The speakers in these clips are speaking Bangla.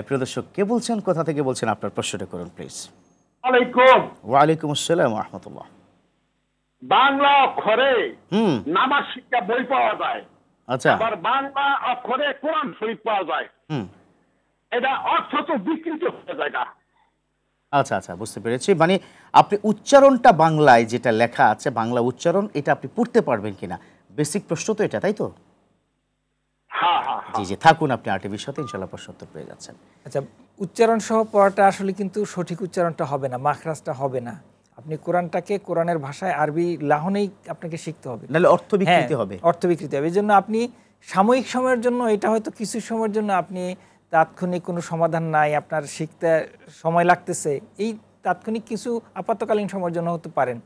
প্রিয় দর্শক, কে বলছেন, কোথা থেকে বলছেন, আপনার প্রশ্নটা করুন প্লিজ। আলাইকুম। ওয়ালাইকুম আসসালাম ওয়া রাহমাতুল্লাহ। বাংলা অক্ষরে নামাজ শিক্ষা বই পাওয়া যায়, আচ্ছা। আবার বাংলা অক্ষরে কোরআন শরীফ পাওয়া যায়। এটা অর্থ তো বিকৃত হয়ে যায় না। আচ্ছা আচ্ছা, বুঝতে পেরেছি। মানে আপনি উচ্চারণটা বাংলায় যেটা লেখা আছে, বাংলা উচ্চারণ, এটা আপনি পড়তে পারবেন কিনা, বেসিক প্রশ্ন তো এটা, তাই তো? হ্যাঁ হ্যাঁ জি জি, থাকুন আপনি আরটিভির সাথে, ইনশাআল্লাহ প্রশ্ন উত্তর পেয়ে যাচ্ছেন। আচ্ছা, উচ্চারণ সহ পড়াটা আসলে কিন্তু সঠিক উচ্চারণটা হবে না, মাখরাজটা হবে না। আপনি কোরআনটাকে কোরআনের ভাষায় আরবি লাহনেই আপনাকে শিখতে হবে, নাহলে অর্থ বিকৃতি হবে। অর্থ বিকৃতি হবে। এই জন্য আপনি সাময়িক সময়ের জন্য, এটা হয়তো কিছু সময়ের জন্য আপনি তাৎক্ষণিক কোনো সমাধান নাই, আপনার শিখতে সময় লাগতেছে, এই তাৎক্ষণিক কিছু আপাতকালীন সময়ের জন্য হতে পারেন,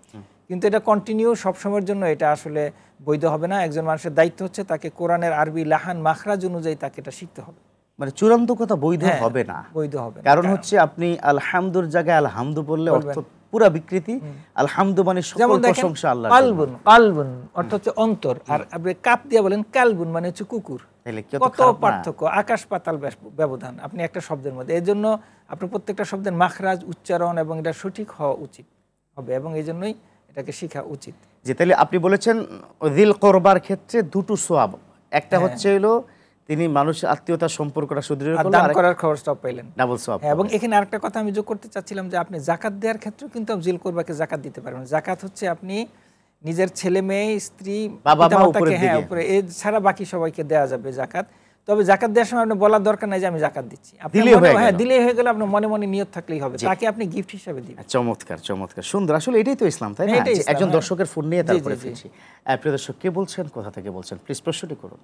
কিন্তু এটা কন্টিনিউ সব সময়ের জন্য এটা আসলে বৈধ হবে না। একজন মানুষের দায়িত্ব হচ্ছে তাকে কোরআনের আরবি লাহান মাখরাজ অনুযায়ী তাকে এটা শিখতে হবে। মানে চূড়ান্ত কথা বৈধ হবে না, বৈধ হবে না। কারণ হচ্ছে আপনি আলহামদুর জায়গায় আলহামদু বললে অর্থ পুরা বিকৃতি। আলহামদু মানে সকল প্রশংসা আল্লাহর। কালবুন, কালবুন অর্থ হচ্ছে অন্তর, আর আপনি কাপ দিয়ে বলেন কালবুন মানে হচ্ছে কুকুর। কত পার্থক্য, আকাশ পাতাল ব্যবধান আপনি একটা শব্দের মধ্যে। এই জন্য আপনি প্রত্যেকটা শব্দের মাখরাজ, উচ্চারণ এবং এটা সঠিক হওয়া উচিত হবে, এবং এই জন্যই এটাকে শেখা উচিত। যে তাহলে আপনি বলেছেন দিল করবার ক্ষেত্রে দুটো সওয়াব, একটা হচ্ছে হলো তিনি মানুষের আত্মীয়তার সম্পর্কটা সুদৃঢ় করলেন, দান করার খরচটা পেলেন, ডাবল সওয়াব। এবং এখানে আরেকটা কথা আমি যোগ করতে চাচ্ছিলাম যে আপনি যাকাত দেওয়ার ক্ষেত্রেও কিন্তু জিল করবাকে যাকাত দিতে পারবেন। যাকাত হচ্ছে আপনি নিজের ছেলে মেয়ে, স্ত্রী, পিতামাতাকে, উপরে এ ছাড়া বাকি সবাইকে দেওয়া যাবে যাকাত। তবে যাকাত দেওয়ার সময় আপনি বলার দরকার নাই যে আমি যাকাত দিচ্ছি, দিলেই হয়ে গেল, আপনার মনে মনে নিয়ত থাকলেই হবে, তাকে আপনি গিফট হিসেবে দিবেন। চমৎকার চমৎকার, সুন্দর। আসলে এটাই তো ইসলাম, তাই না? একজন দর্শকের ফোন নিয়ে তারপরে ফিরছি। প্রিয় দর্শক, কে বলছেন, কোথা থেকে বলছেন, প্লিজ প্রশ্নটি করুন।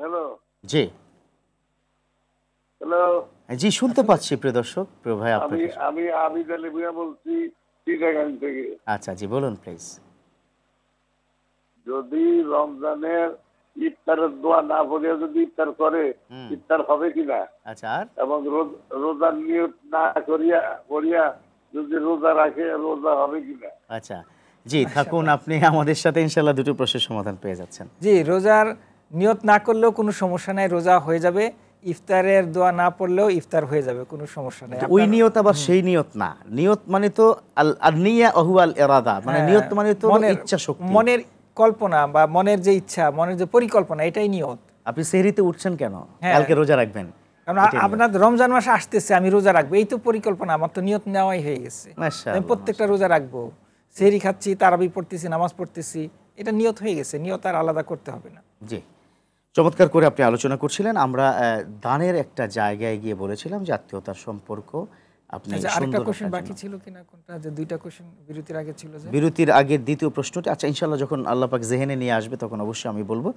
হ্যালো। জি হ্যালো। জি, শুনতে পাচ্ছি প্রিয় দর্শক। প্রিয় ভাই, আমি আবিদ আলী মিয়া বলছি চিটাগাং থেকে। আচ্ছা জি, বলুন প্লিজ। যদি রমজানের ইফতারের দোয়া না পড়ে যদি ইফতার করে, ইফতার হবে কিনা? আচ্ছা। এবং রোজার নিয়ত না করিয়া যদি রোজা রাখে, রোজা হবে কিনা? আচ্ছা জি, থাকুন আপনি আমাদের সাথে, ইনশাআল্লাহ দুটো প্রশ্নের সমাধান পেয়ে যাচ্ছেন। জি, রোজার নিয়ত না করলেও কোনো সমস্যা নাই, রোজা হয়ে যাবে। ইফতারের দোয়া না পড়লেও ইফতার হয়ে যাবে, কোনো সমস্যা নাই। ওই নিয়ত আবার সেই নিয়ত না, নিয়ত মানে তো আল নিয়া হুয়াল ইরাদা, মানে নিয়ত মানে তো ইচ্ছা শক্তি, মনের কল্পনা বা মনের যে ইচ্ছা, মনের যে পরিকল্পনা, এটাই নিয়ত। আপনি সেহরিতে উঠছেন কেন? কালকে রোজা রাখবেন, কারণ আপনার রমজান মাস আসতেছে, আমি রোজা রাখবো, এই তো পরিকল্পনা, আমার তো নিয়ত নেওয়াই হয়ে গেছে। আমি প্রত্যেকটা রোজা রাখবো, সেহরি খাচ্ছি, তারাবি পড়তেছি, নামাজ পড়তেছি, এটা নিয়ত হয়ে গেছে, নিয়ত আর আলাদা করতে হবে না। জি, চমৎকার করে আপনি আলোচনা করছিলেন। আমরা দানের একটা জায়গায় গিয়ে বলেছিলাম যে আত্মীয়তার সম্পর্ক। আপনি আরেকটা কোশ্চেন বাকি ছিল কিনা, কোনটা, যে দুইটা কোশ্চেন বিরতির আগে ছিল, যে বিরতির আগে দ্বিতীয় প্রশ্নটি। আচ্ছা, ইনশাআল্লাহ যখন আল্লাহ পাক জেহেনে নিয়ে আসবে তখন অবশ্যই আমি বলবো।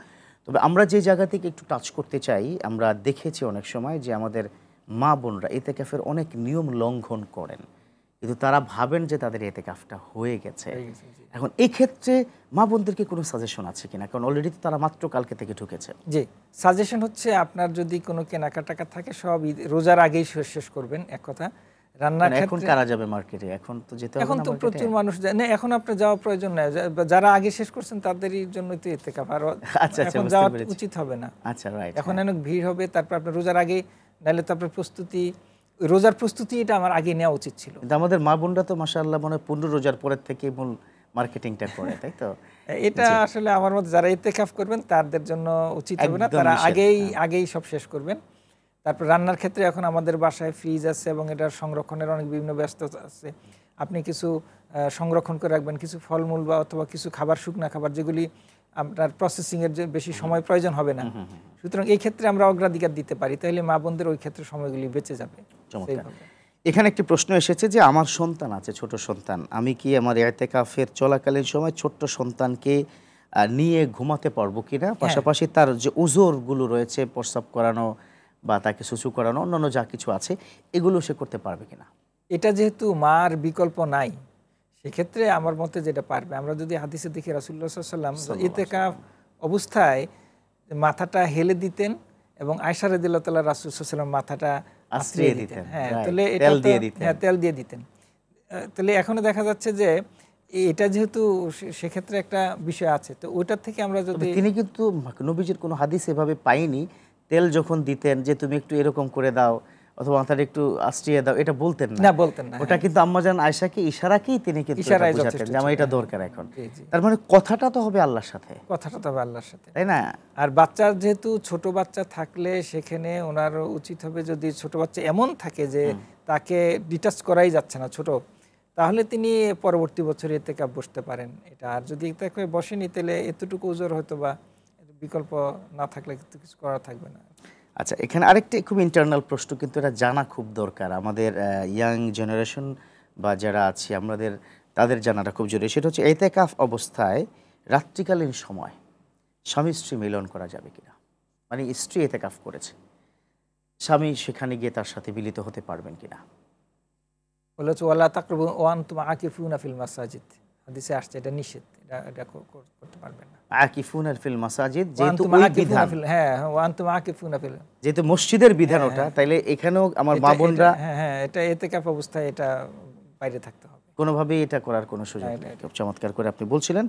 তবে আমরা যে জায়গা থেকে একটু টাচ করতে চাই, আমরা দেখেছি অনেক সময় যে আমাদের মা বোনরা ইতিকাফের অনেক নিয়ম লঙ্ঘন করেন, কিন্তু তারা ভাবেন যে তাদের ইতিকাফটা হয়ে গেছে। এখন এই ক্ষেত্রে মা বোনদেরকে কোনো সাজেশন আছে কিনা? কারণ অলরেডি তো তারা মাত্র কালকে থেকে ঢুকেছে। জি, সাজেশন হচ্ছে আপনার যদি কোনো কেনাকাটা থাকে সব রোজার আগেই শেষ করবেন, এক কথা। রান্নার ক্ষেত্রে এখন কারা যাবে মার্কেটে? এখন তো যেতে হবে না, এখন তো প্রচুর মানুষ যায় না, এখন আপনার যাওয়া প্রয়োজন নাই, যারা আগে শেষ করছেন তাদেরই জন্যই তো ইতিকাফ, আর এখন যাওয়া উচিত হবে না। আচ্ছা, রাইট। এখন অনেক ভিড় হবে, তারপর আপনার রোজার আগে, নাহলে তো আপনার প্রস্তুতি, রোজার প্রস্তুতি এটা আমার আগে নেওয়া উচিত ছিল। কিন্তু আমাদের মা বোনরা তো মাশাআল্লাহ মনে হয় 15 রোজার পরের থেকে মূল মার্কেটিংটা করে, তাই তো? এটা আসলে আমার মতে যারা ইতিকাফ করবেন তাদের জন্য উচিত হবে না, তারা আগেই সব শেষ করবেন। তারপর রান্নার ক্ষেত্রে এখন আমাদের বাসায় ফ্রিজ আছে এবং এটার সংরক্ষণের অনেক বিভিন্ন ব্যস্ততা আছে। আপনি কিছু সংরক্ষণ করে রাখবেন, কিছু ফলমূল বা অথবা কিছু খাবার, শুকনা খাবার, যেগুলি আপনার প্রসেসিংয়ের যে বেশি সময় প্রয়োজন হবে না। সুতরাং এই ক্ষেত্রে আমরা অগ্রাধিকার দিতে পারি, তাহলে মা বোনদের ওই ক্ষেত্রে সময়গুলি বেঁচে যাবে। এখানে একটি প্রশ্ন এসেছে যে আমার সন্তান আছে, ছোট সন্তান, আমি কি আমার ইতিকাফের চলাকালীন সময় ছোট্ট সন্তানকে নিয়ে ঘুমাতে পারবো কিনা? পাশাপাশি তার যে উজরগুলো রয়েছে, প্রস্রাব করানো বা তাকে সুসু করানো, অন্যান্য যা কিছু আছে, এগুলো সে করতে পারবে কিনা? এটা যেহেতু মার বিকল্প নাই, সেক্ষেত্রে আমার মতে যেটা পারবে। আমরা যদি হাদিসে দেখি, রাসূলুল্লাহ সাল্লাল্লাহু আলাইহি ওয়াসাল্লাম ইতিকাফ অবস্থায় মাথাটা হেলে দিতেন এবং আয়েশা রাদিয়াল্লাহু তাআলা রাসূল সাল্লাল্লাহু আলাইহি ওয়াসাল্লাম মাথাটা আশ্রিয়ে দিতেন। তাহলে এটা তেল দিয়ে দিতেন। তাহলে এখনো দেখা যাচ্ছে যে এটা যেহেতু সেক্ষেত্রে একটা বিষয় আছে, তো ওইটার থেকে আমরা যদি, তিনি কিন্তু নবীজির কোনো হাদিস এভাবে পাইনি তেল যখন দিতেন যে তুমি একটু এরকম করে দাও অথবা মাথাটা একটু আশ্রিয়ে দাও, এটা বলতেন না। না, বলতেন না। ওটা কিন্তু আম্মাজান আয়েশাকে ইশারাকেই তিনি কিন্তু এটা ইশারায় বুঝাতেন যথেষ্ট যে আমার ছিল। এটা দরকার এখন। জি, জি। তার মানে কথাটা তো হবে আল্লাহর সাথে, কথাটা তবে আল্লাহর সাথে। তাই না? আর বাচ্চার যেহেতু ছোট বাচ্চা থাকলে সেখানে ওনার উচিত হবে, যদি ছোট বাচ্চা এমন থাকে যে তাকে ডিটাচ করাই যাচ্ছে না ছোট, তাহলে তিনি পরবর্তী বছরে ইতিকাফ বসতে পারেন। এটা আর যদি ইতিকাফে বসেনি তাহলে এতটুকু ওজোর হয়তো বা বিকল্প না থাকলে কিন্তু কিছু করা থাকবে না। আচ্ছা, এখানে আরেকটি খুব ইন্টারনাল প্রশ্ন, কিন্তু এটা জানা খুব দরকার আমাদের ইয়াং জেনারেশন বা যারা আছি আমাদের, তাদের জানাটা খুব জরুরি। সেটা হচ্ছে ইতিকাফ অবস্থায় রাত্রিকালীন সময় স্বামী স্ত্রী মিলন করা যাবে কিনা? মানে স্ত্রী ইতিকাফ করেছে, স্বামী সেখানে গিয়ে তার সাথে মিলিত হতে পারবেন কিনা? বলে হচ্ছে ওয়ালা তাকরাবু ওয়া আনতুম আকিফুনা ফিল মাসাজিদ, হাদিসে আসছে এটা নিষেধ, এটা করতে পারবেন না। আকিফুনা ফিল মাসাজিদ, ওয়া যেহেতু আনতুম ওই আকিফুনা বিধান, ফিল, হ্যাঁ ওয়া আনতুম আকিফুনা ফিল, যেহেতু মসজিদের বিধান ওটা, তাইলে এখানেও আমার মা বোনরা হ্যাঁ এটা ইতিকাফ অবস্থায় এটা বাইরে থাকতে হবে। কোনোভাবেই এটা করার কোনো সুযোগ নেই। খুব চমৎকার করে আপনি বলছিলেন।